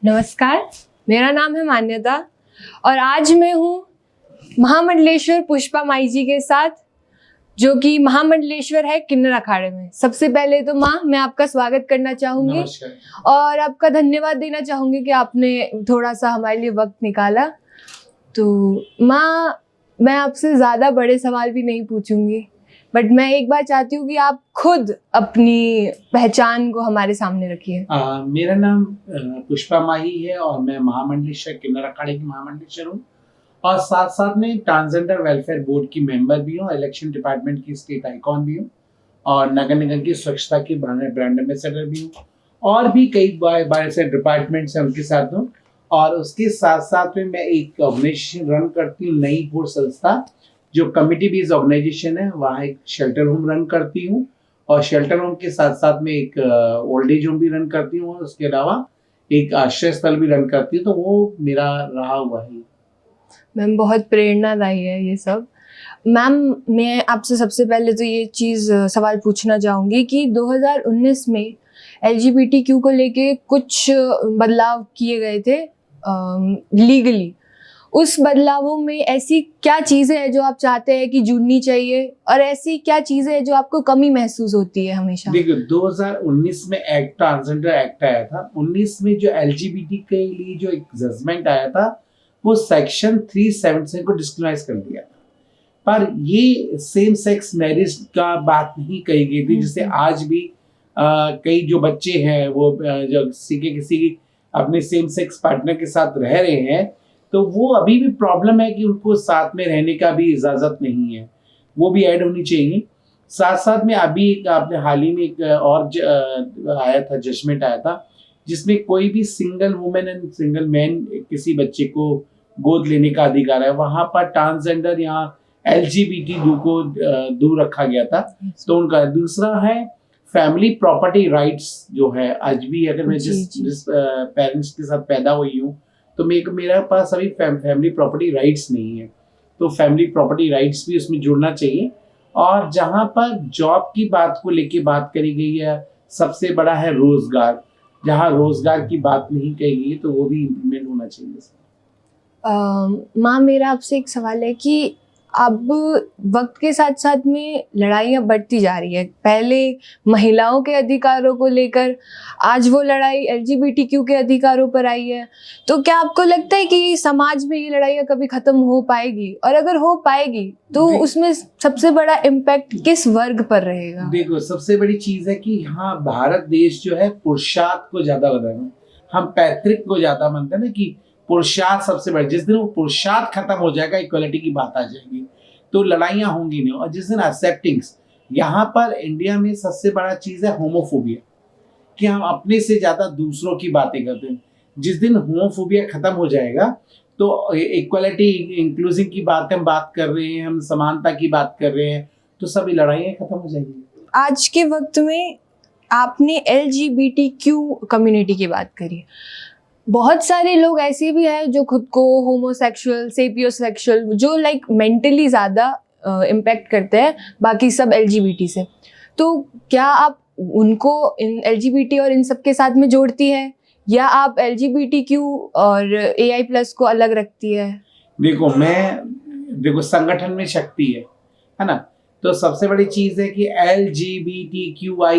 नमस्कार, मेरा नाम है मान्यता और आज मैं हूँ महामंडलेश्वर पुष्पा माई जी के साथ, जो कि महामंडलेश्वर है किन्नर अखाड़े में। सबसे पहले तो माँ, मैं आपका स्वागत करना चाहूँगी और आपका धन्यवाद देना चाहूँगी कि आपने थोड़ा सा हमारे लिए वक्त निकाला। तो माँ, मैं आपसे ज़्यादा बड़े सवाल भी नहीं पूछूंगी, बट मैं एक बार चाहती हूँ कि आप खुद अपनी पहचान को हमारे सामने रखिए। मेरा नाम पुष्पा माही है और मैं महामंडलेश्वर किन्नर अखाड़े की महामंडलेश्वर हूँ और साथ साथ में ट्रांसजेंडर वेलफेयर बोर्ड की मेंबर भी हूँ, इलेक्शन डिपार्टमेंट की स्टेट आइकॉन भी हूँ और नगर निगम की स्वच्छता की ब्रांड एम्बेसडर भी हूँ और भी कई बार से डिपार्टमेंट्स हैं उनके साथ हूँ। और उसके साथ साथ में मैं एक ऑर्गेनाइजेशन रन करती हूँ, नई भोर संस्था, जो कमिटी बेस्ड ऑर्गेनाइजेशन है। वहाँ एक शेल्टर होम रन करती हूँ और शेल्टर होम के साथ साथ में एक ओल्ड एज होम भी रन करती हूँ और उसके अलावा एक आश्रय स्थल भी रन करती हूँ। तो वो मेरा रहा हुआ है। मैम, बहुत प्रेरणादायी है ये सब। मैम, मैं आपसे सबसे पहले तो ये चीज़ सवाल पूछना चाहूँगी कि 2019 में LGBTQ को लेके कुछ बदलाव किए गए थे लीगली। उस बदलावों में ऐसी क्या चीज़ें हैं जो आप चाहते हैं कि जुड़नी चाहिए और ऐसी क्या चीज़ें हैं जो आपको कमी महसूस होती है हमेशा? देखिए, 2019 में एक्ट, ट्रांसजेंडर एक्ट आया था। 19 में जो LGBT के लिए जो एक जजमेंट आया था, वो सेक्शन 377 को डिस्क्रिमिनेट कर दिया था। पर ये सेम सेक्स मैरिज का बात नहीं कही गई थी, जिससे आज भी कई जो बच्चे हैं वो जो किसी अपने सेम सेक्स पार्टनर के साथ रह रहे हैं, तो वो अभी भी प्रॉब्लम है कि उनको साथ में रहने का भी इजाजत नहीं है। वो भी ऐड होनी चाहिए। साथ साथ में अभी आपने हाल ही में एक और आया था, जजमेंट आया था, जिसमें कोई भी single women and single man किसी बच्चे को गोद लेने का अधिकार है। वहां पर ट्रांसजेंडर या LGBT को दूर रखा गया था। तो उनका दूसरा है फैमिली प्रॉपर्टी राइट्स, जो है आज भी, अगर मैं जिस पेरेंट्स के साथ पैदा हुई हूँ तो मेरे पास अभी फैमिली प्रॉपर्टी राइट्स नहीं है, तो फैमिली प्रॉपर्टी राइट्स भी उसमें जुड़ना चाहिए। और जहाँ पर जॉब की बात को लेके बात करी गई है, सबसे बड़ा है रोजगार। जहाँ रोजगार की बात नहीं कही गई तो वो भी इम्प्लीमेंट होना चाहिए। माँ, मेरा आपसे एक सवाल है कि अब वक्त के साथ साथ में लड़ाइयाँ बढ़ती जा रही है। पहले महिलाओं के अधिकारों को लेकर, आज वो लड़ाई LGBTQ के अधिकारों पर आई है। तो क्या आपको लगता है कि समाज में ये लड़ाइयाँ कभी खत्म हो पाएगी, और अगर हो पाएगी तो उसमें सबसे बड़ा इम्पैक्ट किस वर्ग पर रहेगा? देखो, सबसे बड़ी चीज है कि हाँ, भारत देश जो है पुरुषार्थ को ज्यादा बदलना, हम पैतृक को ज्यादा मानते हैं ना, कि पुरुषार्थ सबसे बड़ा। जिस दिन वो पुरुषार्थ खत्म हो जाएगा, इक्वलिटी की बात आ जाएगी, तो लड़ाइयाँ होंगी नहीं। और जिस दिन एक्सेप्टिंग्स, यहाँ पर इंडिया में सबसे बड़ा चीज है होमोफोबिया, कि हम अपने से ज्यादा दूसरों की बातें करते हैं। जिस दिन होमोफोबिया खत्म हो जाएगा तो इक्वलिटी, इंक्लूसिव की बात हम बात कर रहे हैं, हम समानता की बात कर रहे हैं, तो सभी लड़ाइयाँ खत्म हो जाएंगी। आज के वक्त में आपने LGBTQ कम्युनिटी की बात करी। बहुत सारे लोग ऐसे भी हैं जो खुद को होमोसेक्सुअल, सेपियोसेक्सुअल, जो लाइक मेंटली ज़्यादा इम्पैक्ट करते हैं बाकी सब LGBT से। तो क्या आप उनको इन LGBT और इन सब के साथ में जोड़ती है, या आप LGBTQ और AI+ को अलग रखती है? देखो, संगठन में शक्ति है ना। तो सबसे बड़ी चीज है कि LGBTQI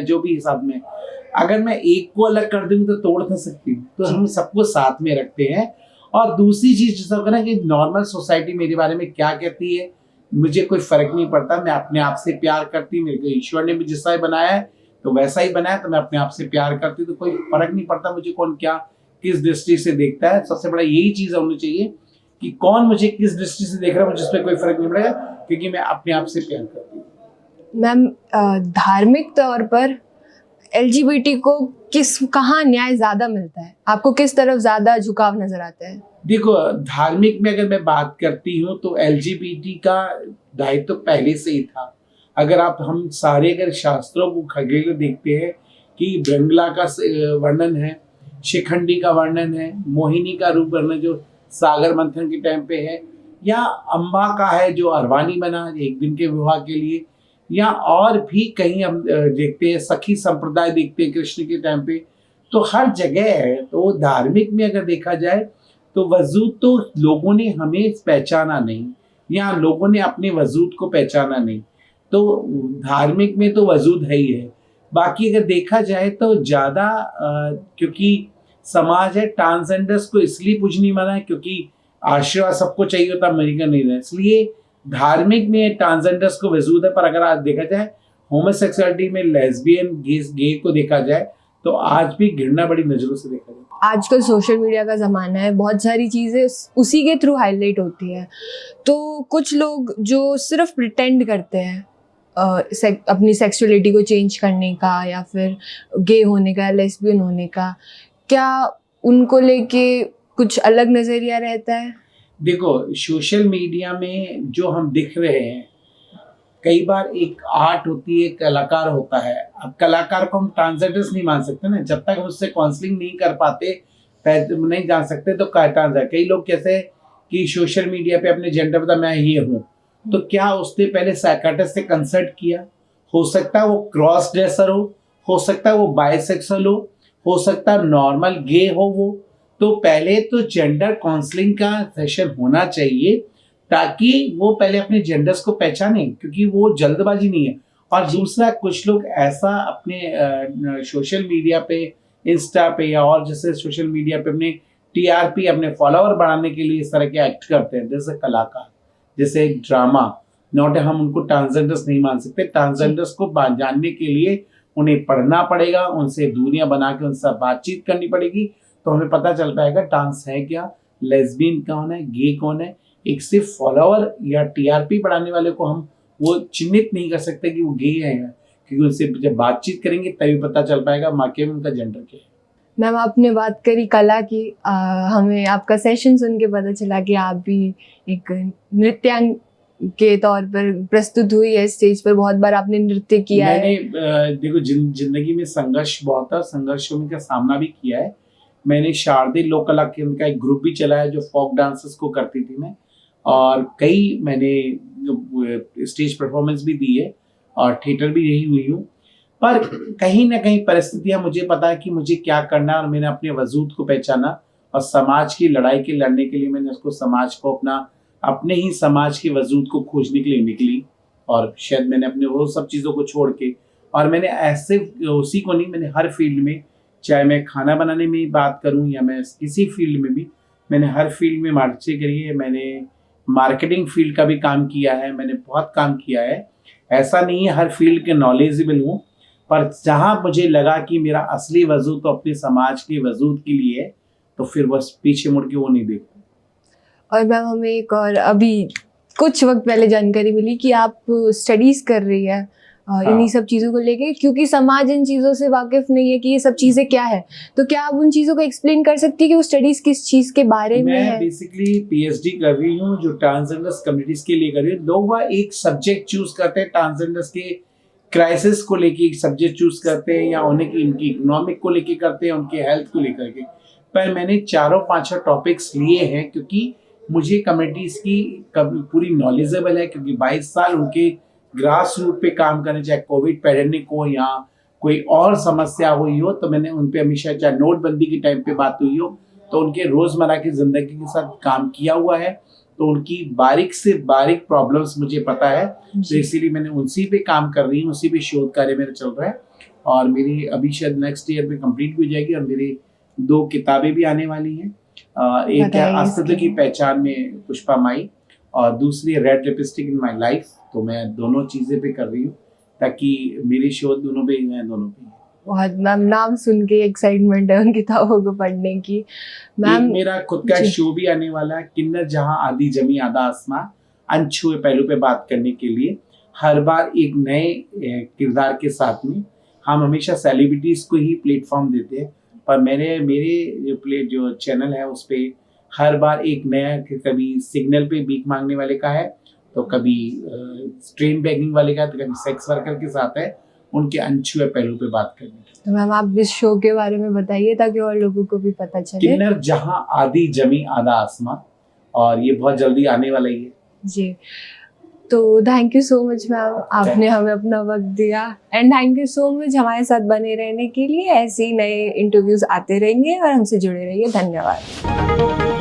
जो भी हिसाब में, अगर मैं एक को अलग कर दूंगी तो तोड़ नहीं सकती, तो हम सबको साथ में रखते हैं। और दूसरी चीज जैसा ना, कि नॉर्मल सोसाइटी मेरे बारे में क्या कहती है, मुझे कोई फर्क नहीं पड़ता। मैं अपने आप से प्यार करती हूँ। मेरे को ईश्वर ने भी जैसा बनाया है तो वैसा ही बनाया, तो मैं अपने आप से प्यार करती हूँ। तो कोई फर्क नहीं पड़ता मुझे कौन क्या किस दृष्टि से देखता है। सबसे बड़ा यही चीज होनी चाहिए कि कौन मुझे किस दृष्टि से देख रहा है, मुझे जिसपे कोई फर्क नहीं पड़ेगा, क्योंकि मैं अपने आप से प्यार करती हूँ। मैम, धार्मिक तौर पर LGBT को कहाँ न्याय ज्यादा मिलता है? आपको किस तरफ ज्यादा झुकाव नजर आता है? देखो, धार्मिक में अगर मैं बात करती हूँ तो LGBT का दायित्व तो पहले से ही था। अगर हम सारे अगर शास्त्रों को खगेल देखते हैं कि ब्रंगला का वर्णन है, शिखंडी का वर्णन है, मोहिनी का रूप वर्णन जो सागर मंथन के टाइम पे है, या अम्बा का है जो अरवानी बना एक दिन के विवाह के लिए, या और भी कहीं हम देखते हैं, सखी संप्रदाय देखते हैं कृष्ण के टाइम पे। तो हर जगह है। तो धार्मिक में अगर देखा जाए तो वजूद तो लोगों ने हमें पहचाना नहीं, या लोगों ने अपने वजूद को पहचाना नहीं, तो धार्मिक में तो वजूद है ही है। बाकी अगर देखा जाए तो ज़्यादा क्योंकि समाज है, ट्रांसजेंडर्स को इसलिए कुछ नहीं माना है क्योंकि आशीर्वाद सबको चाहिए होता, अमेरिका नहीं रहा, इसलिए धार्मिक में ट्रांसजेंडर्स को वजूद है। पर अगर आज देखा जाए होमोसेक्सुअलिटी में लेस्बियन गे को देखा जाए तो आज भी घृणा बड़ी नज़रों से देखा जाए। आजकल सोशल मीडिया का ज़माना है, बहुत सारी चीज़ें उसी के थ्रू हाईलाइट होती है। तो कुछ लोग जो सिर्फ प्रिटेंड करते हैं अपनी सेक्सुअलिटी को चेंज करने का, या फिर गे होने का, लेस्बियन होने का, क्या उनको लेके कुछ अलग नज़रिया रहता है? देखो, सोशल मीडिया में जो हम दिख रहे हैं, कई बार एक आर्ट होती है, कलाकार होता है। अब कलाकार को हम ट्रांसजेंडर्स नहीं मान सकते ना, जब तक हम उससे काउंसलिंग नहीं कर पाते, नहीं जान सकते तो ट्रांसजेंडर। कई लोग कैसे कि सोशल मीडिया पे अपने जेंडर बता मैं ये हूँ, तो क्या उसने पहले साइकियाट्रिस्ट से कंसल्ट किया? हो सकता है वो क्रॉस ड्रेसर हो सकता है वो बाइसेक्सुअल हो सकता है नॉर्मल गे हो वो। तो पहले तो जेंडर काउंसलिंग का सेशन होना चाहिए ताकि वो पहले अपने जेंडर्स को पहचाने, क्योंकि वो जल्दबाजी नहीं है। और दूसरा, कुछ लोग ऐसा अपने सोशल मीडिया पे, इंस्टा पे या और जैसे सोशल मीडिया पे अपने टीआरपी, अपने फॉलोअर बढ़ाने के लिए इस तरह के एक्ट करते हैं, जैसे कलाकार, जैसे ड्रामा। नॉट हम उनको ट्रांसजेंडर्स नहीं मान सकते। ट्रांसजेंडर्स को जानने के लिए उन्हें पढ़ना पड़ेगा, उनसे दूरियां बना के उनसे बातचीत करनी पड़ेगी, तो हमें पता चल पाएगा ट्रांस है क्या, लेस्बियन कौन है, गे कौन है। एक सिर्फ फॉलोअर या टीआरपी बढ़ाने वाले को हम वो चिन्हित नहीं कर सकते कि वो गे है, क्योंकि उनसे जब बातचीत करेंगे तभी पता चल पाएगा वाकई में उनका जेंडर क्या है। मैम, आपने बात करी कला की, हमें आपका सेशन सुन के पता चला कि आप भी एक नृत्यांग के तौर पर प्रस्तुत हुई है स्टेज पर, बहुत बार आपने नृत्य किया है। मैंने देखो जिंदगी में संघर्ष बहुत है, संघर्षों का सामना भी किया है। मैंने शारदीय लोक कला केंद्र का एक ग्रुप भी चलाया जो फोक डांसेस को करती थी मैं, और कई मैंने स्टेज परफॉर्मेंस भी दी है और थिएटर भी रही हुई हूँ। पर कहीं ना कहीं परिस्थितियां, मुझे पता है कि मुझे क्या करना है, और मैंने अपने वजूद को पहचाना और समाज की लड़ाई के लड़ने के लिए मैंने उसको समाज को अपने ही समाज के वजूद को खोजने के लिए निकली। और शायद मैंने अपने वो सब चीज़ों को छोड़ के, और मैंने ऐसे उसी को नहीं, मैंने हर फील्ड में, चाहे मैं खाना बनाने में बात करूं या मैं किसी फील्ड में भी, मैंने हर फील्ड में मार्केटिंग करी है। मैंने मार्केटिंग फील्ड का भी काम किया है, मैंने बहुत काम किया है। ऐसा नहीं है हर फील्ड के नॉलेजेबल हूँ, पर जहाँ मुझे लगा कि मेरा असली वजूद तो अपने समाज के वजूद के लिए है, तो फिर बस पीछे मुड़ के वो नहीं देखता। और मैम, हमें एक और अभी कुछ वक्त पहले जानकारी मिली कि आप स्टडीज़ कर रही है इन्हीं सब चीज़ों को लेके, क्योंकि समाज इन चीज़ों से वाकिफ नहीं है कि ये सब चीज़ें क्या है। तो क्या आप उन चीज़ों को एक्सप्लेन कर सकती है कि वो स्टडीज़ किस चीज़ के बारे में है? मैं बेसिकली पीएचडी कर रही हूँ जो ट्रांसजेंडर्स कम्युनिटीज के लिए कर रही हूँ। लोग एक सब्जेक्ट चूज करते हैं, ट्रांसजेंडर्स के क्राइसिस को लेके एक सब्जेक्ट चूज करते हैं, या उन्हें इनकी इकोनॉमिक को लेके करते हैं, उनके हेल्थ को लेकर के। पर मैंने 4-5 टॉपिक्स लिए हैं क्योंकि मुझे कम्युनिटीज की पूरी नॉलेजेबल है, क्योंकि 22 साल उनके ग्रास रूट पे काम करने, चाहे कोविड पैंडेमिक हो या कोई और समस्या हुई हो, तो मैंने उन पे हमेशा, चाहे नोटबंदी के टाइम पे बात हुई हो, तो उनके रोजमर्रा की जिंदगी के साथ काम किया हुआ है। तो उनकी बारीक से बारीक प्रॉब्लम्स मुझे पता है, तो इसीलिए मैंने उसी पे काम कर रही हूँ, उसी पे शोध कार्य मेरा चल रहा है। और मेरी अभी शायद नेक्स्ट ईयर में कंप्लीट भी हो जाएगी, और मेरी 2 किताबें भी आने वाली हैं। एक है अस्तित्व की पहचान में पुष्पा माई, और दूसरी red lipstick in my life. तो मैं दोनों चीजें पे कर रही हूँ ताकि मेरी शोध दोनों पे, मैं दोनों पे। बहुत मैम, नाम सुन के एक्साइटमेंट है उन किताबों को पढ़ने की। मैम, मेरा खुद का शो भी आने वाला है, किन्नर जहां आदि जमी आधा आसमां, अनछुए पहलू पे बात करने के लिए। हर बार एक नए किरदार के साथ में। हम हमेशा सेलिब्रिटीज को ही प्लेटफॉर्म देते हैं, पर मेरे जो चैनल है उस पर हर बार एक नया, कभी सिग्नल पे भीख मांगने वाले का है, तो कभी ट्रेन बैगिंग वाले का, तो कभी सेक्स वर्कर के साथ है, उनके अनछुए पहलू पे बात करनी। तो मैम, आप इस शो के बारे में बताइए ताकि और लोगों को भी पता चले। किन्नर जहां आदि जमी आधा आसमां, और ये बहुत जल्दी आने वाला ही है। जी, तो thank you so much ma'am, आपने हमें अपना वक्त दिया and thank you so much हमारे साथ बने रहने के लिए। ऐसे ही नए इंटरव्यूज आते रहेंगे और हमसे जुड़े रहिए। धन्यवाद।